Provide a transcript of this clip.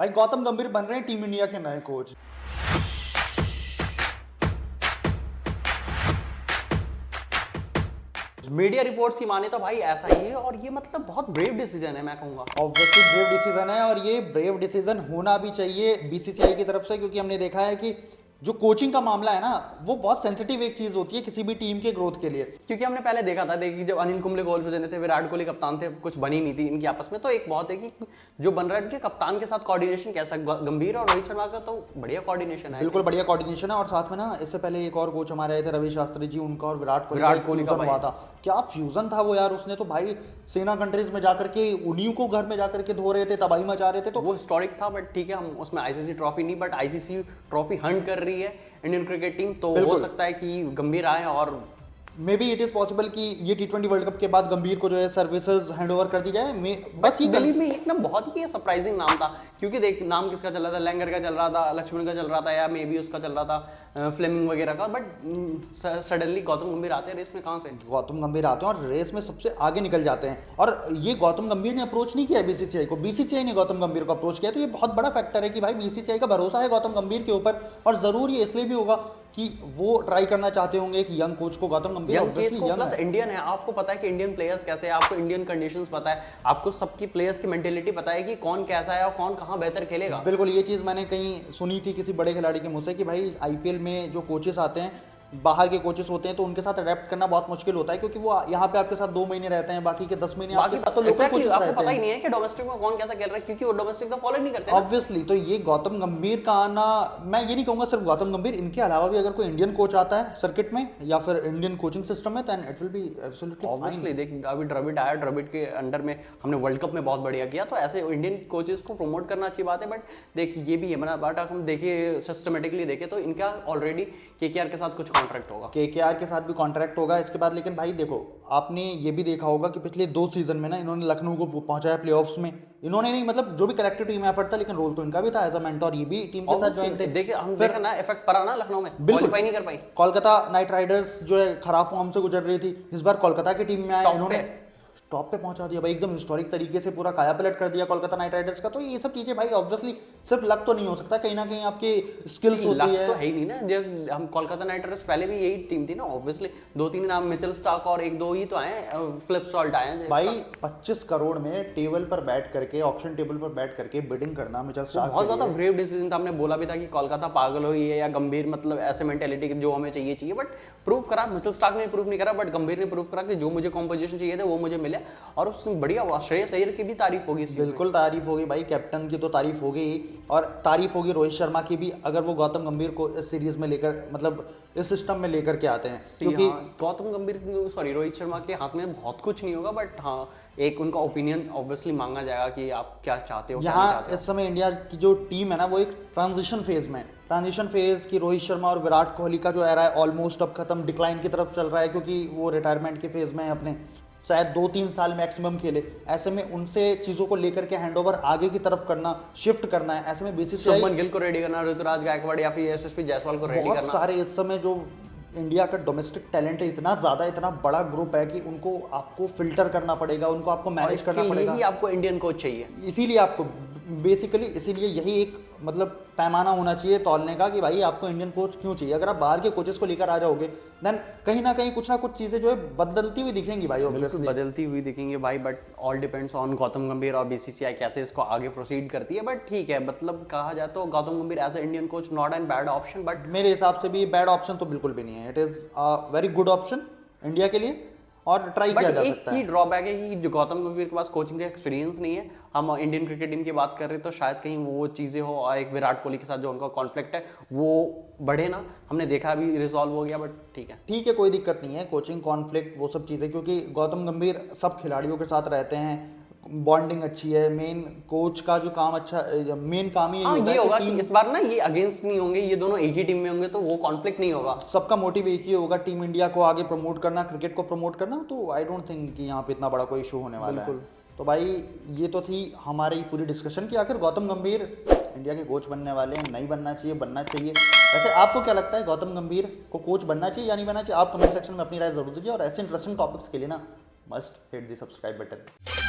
भाई गौतम गंभीर बन रहे हैं टीम इंडिया के नए कोच। मीडिया रिपोर्ट्स की माने तो भाई ऐसा ही है और ये मतलब बहुत ब्रेव डिसीजन है मैं कहूंगा। ऑब्वियसली ब्रेव डिसीजन है और ये ब्रेव डिसीजन होना भी चाहिए बीसीसीआई की तरफ से, क्योंकि हमने देखा है कि जो कोचिंग का मामला है ना वो बहुत सेंसिटिव एक चीज होती है किसी भी टीम के ग्रोथ के लिए। क्योंकि हमने पहले देखा था, देखिए जब अनिल कुंबले गोल पे थे, विराट कोहली कप्तान थे, कुछ बनी नहीं थी इनकी आपस में। तो एक बहुत है कि जो बन रहा है उनके कप्तान के साथ कोऑर्डिनेशन कैसा, गंभीर और रोहित शर्मा का तो बढ़िया कोऑर्डिनेशन है। बिल्कुल बढ़िया कोऑर्डिनेशन है और साथ में ना इससे पहले एक और कोच हमारे आए थे रवि शास्त्री जी, उनका और विराट कोहली का हुआ था। क्या फ्यूजन था वो यार, उसने तो भाई सेना कंट्रीज में जाकर के उन्हीं को घर में जाकर के धो रहे थे, तबाही मचा रहे थे। तो वो हिस्टोरिक था, बट ठीक है हम उसमें आईसीसी ट्रॉफी नहीं, बट आईसीसी ट्रॉफी हंट कर रही है इंडियन क्रिकेट टीम। तो हो सकता है कि गंभीर आए और may be it is possible कि ये टी20 वर्ल्ड कप के बाद गंभीर को जो है सर्विसेज हैंडओवर कर दी जाए। बस ये दिल्ली में एक ना बहुत ही सरप्राइजिंग नाम था, क्योंकि देख नाम किसका चल रहा था, लैंगर का चल रहा था, लक्ष्मण का चल रहा था, या मे बी उसका चल रहा था फ्लेमिंग वगैरह का। बट सडनली गौतम गंभीर आते हैं रेस में। कहाँ से गौतम गंभीर आते हैं और रेस में सबसे आगे निकल जाते हैं। और ये गौतम गंभीर ने अप्रोच नहीं किया बीसीसीआई को, बीसीसीआई ने गौतम गंभीर को अप्रोच किया। तो ये बहुत बड़ा फैक्टर है कि भाई बीसीसीआई का भरोसा है गौतम गंभीर के ऊपर। और जरूर ये इसलिए भी होगा कि वो ट्राई करना चाहते होंगे एक यंग कोच को। गौतम गंभीर प्लस इंडियन है, आपको पता है कि इंडियन प्लेयर्स कैसे हैं, आपको इंडियन कंडीशंस पता है, आपको सबकी प्लेयर्स की मेंटेलिटी पता है कि कौन कैसा है और कौन कहाँ बेहतर खेलेगा। बिल्कुल, ये चीज़ मैंने कहीं सुनी थी किसी बड़े खिलाड़ी के मुंह से कि भाई आईपीएल में जो कोचेस आते हैं, बाहर के कोचेस होते हैं, तो उनके साथ अडेप्ट करना बहुत मुश्किल होता है, क्योंकि वो यहाँ पे आपके साथ 2 महीने रहते हैं, बाकी के 10 महीने आपके साथ तो लोकल कोचेस रहते हैं। आपको पता ही नहीं है कि डोमेस्टिक में कौन कैसा खेल रहा है, क्योंकि वो डोमेस्टिक का फॉलो नहीं करते हैं। ऑब्वियसली। तो ये गौतम गंभीर का आना, मैं ये नहीं कहूंगा सिर्फ गौतम गंभीर, इनके अलावा भी अगर कोई इंडियन कोच आता है सर्किट में या फिर इंडियन कोचिंग सिस्टम में, then it will be absolutely fine. Obviously देख अभी द्रविड़ आया, द्रविड़ के अंडर में हमने वर्ल्ड कप में बहुत बढ़िया किया, तो ऐसे इंडियन कोचेस को प्रमोट करना अच्छी बात है। बट देखिए ये भी है मेरा बट हम देखिए सिस्टमेटिकली देखें तो इनका ऑलरेडी केकेआर के साथ कुछ कॉन्ट्रैक्ट होगा, केकेआर के साथ भी कॉन्ट्रैक्ट होगा इसके बाद। लेकिन भाई देखो, आपने ये भी देखा होगा कि पिछले 2 सीजन में ना इन्होंने लखनऊ को पहुंचाया प्लेऑफ्स में। इन्होंने नहीं, मतलब जो भी कलेक्टिव टीम एफर्ट था, लेकिन रोल तो इनका भी था एज अ मेंटर, ये भी टीम के साथ ज्वाइन थे। देखिए हम देखा ना इफेक्ट पड़ा ना लखनऊ में, क्वालीफाई नहीं कर पाई। कोलकाता नाइट राइडर्स जो है खराब फॉर्म से गुजर रही थी, इस बार कोलकाता की टीम में आए, इन्होंने टॉप पे पहुंचा दिया भाई, एकदम हिस्टोरिक तरीके से पूरा काया पलट कर दिया कोलकाता नाइट राइडर्स का। तो ये सब चीजें भाई ऑब्वियसली सिर्फ लक तो नहीं हो सकता, कहीं ना कहीं आपकी स्किल्स होती है। तो है ही नहीं ना, जब हम कोलकाता नाइट राइडर्स पहले भी यही टीम थी ना, ऑब्वियसली 2-3 नाम मिचेल स्टार्क और 1-2 ही तो आए, फ्लिप सॉल्ट आए भाई। 25 करोड़ में टेबल पर बैठ करके, ऑप्शन टेबल पर बैठ करके बिडिंग करना मिचेल स्टार्क बहुत ज्यादा ब्रेव डिसीजन था। हमने बोला भी था कि कोलकाता पागल हुई है या गंभीर मतलब ऐसे मेंटेलिटी जो हमें चाहिए, बट प्रूव करा मिचेल स्टार्क ने, प्रूव नहीं करा बट गंभीर ने प्रूव करा कि जो मुझे कॉम्पोजिशन चाहिए था वो मुझे मिला। और उसमें बढ़िया श्रेयस अय्यर की भी तारीफ होगी, बिल्कुल तारीफ होगी भाई, कैप्टन की तो तारीफ होगी ही, और तारीफ होगी रोहित शर्मा की भी, अगर वो गौतम गंभीर को इस सीरीज में लेकर, मतलब इस सिस्टम में लेकर के आते हैं। क्योंकि गौतम गंभीर सॉरी रोहित शर्मा के हाथ में बहुत कुछ नहीं होगा, बट हाँ एक उनका ओपिनियन ऑब्वियसली मांगा जाएगा कि आप क्या चाहते हो। यहाँ इस समय इंडिया की जो टीम है ना वो एक ट्रांजिशन फेज में, ट्रांजिशन फेज की रोहित शर्मा और विराट कोहली का जो एरा है ऑलमोस्ट अब खत्म, डिक्लाइन की तरफ चल रहा है, क्योंकि वो रिटायरमेंट के फेज में है, अपने शायद 2-3 साल मैक्सिमम खेले। ऐसे में उनसे चीज़ों को लेकर के हैंडओवर आगे की तरफ करना, शिफ्ट करना है। ऐसे में बीसीसीआई शुभमन गिल को रेडी करना, ऋतुराज गायकवाड़ या फिर यशस्वी जायसवाल को रेडी करना, बहुत सारे इस समय जो इंडिया का डोमेस्टिक टैलेंट है इतना ज़्यादा, इतना बड़ा ग्रुप है कि उनको आपको फिल्टर करना पड़ेगा, उनको आपको मैनेज करना पड़ेगा। आपको इंडियन कोच चाहिए, इसीलिए आपको बेसिकली, इसीलिए यही एक मतलब पैमाना होना चाहिए तौलने का कि भाई आपको इंडियन कोच क्यों चाहिए। अगर आप बाहर के कोचेस को लेकर आ जाओगे देन कहीं ना कहीं कुछ ना कुछ चीज़ें जो है बदलती हुई दिखेंगी भाई, बिल्कुल बदलती हुई दिखेंगी भाई। But all depends on Gautam गंभीर और बीसीसीआई कैसे इसको आगे प्रोसीड करती है। बट ठीक है, मतलब कहा जाए तो Gautam Gambhir as a Indian coach not an bad option, but मेरे हिसाब से भी बैड ऑप्शन तो बिल्कुल भी नहीं है। It is a very good option India के लिए और ट्राई किया जा सकता है। एक ही ड्रॉबैक है कि जो गौतम गंभीर के पास कोचिंग का एक्सपीरियंस नहीं है। हम इंडियन क्रिकेट टीम की बात कर रहे हैं तो शायद कहीं वो चीज़ें हो, और एक विराट कोहली के साथ जो उनका कॉन्फ्लिक्ट है वो बढ़े ना। हमने देखा अभी रिजॉल्व हो गया, बट ठीक है कोई दिक्कत नहीं है, कोचिंग कॉन्फ्लिक्ट वो सब चीज़ें, क्योंकि गौतम गंभीर सब खिलाड़ियों के साथ रहते हैं, बॉन्डिंग अच्छी है, मेन कोच का जो काम अच्छा, मेन काम ही ये होगा कि इस बार ना ये अगेंस्ट नहीं होंगे, ये दोनों एक ही टीम में होंगे, तो वो कॉन्फ्लिक्ट नहीं होगा। सबका मोटिव एक ही होगा, टीम इंडिया को आगे प्रमोट करना, क्रिकेट को प्रमोट करना। तो आई डोंट थिंक कि यहाँ पे इतना बड़ा कोई इशू होने वाला है। तो भाई ये तो थी हमारी पूरी डिस्कशन कि आखिर गौतम गंभीर इंडिया के कोच बनने वाले हैं, नहीं बनना चाहिए, बनना चाहिए। वैसे आपको क्या लगता है, गौतम गंभीर को कोच बनना चाहिए या नहीं बनना चाहिए? आप कमेंट सेक्शन में अपनी राय जरूर दीजिए, और ऐसे इंटरेस्टिंग टॉपिक्स के लिए ना must hit the subscribe button.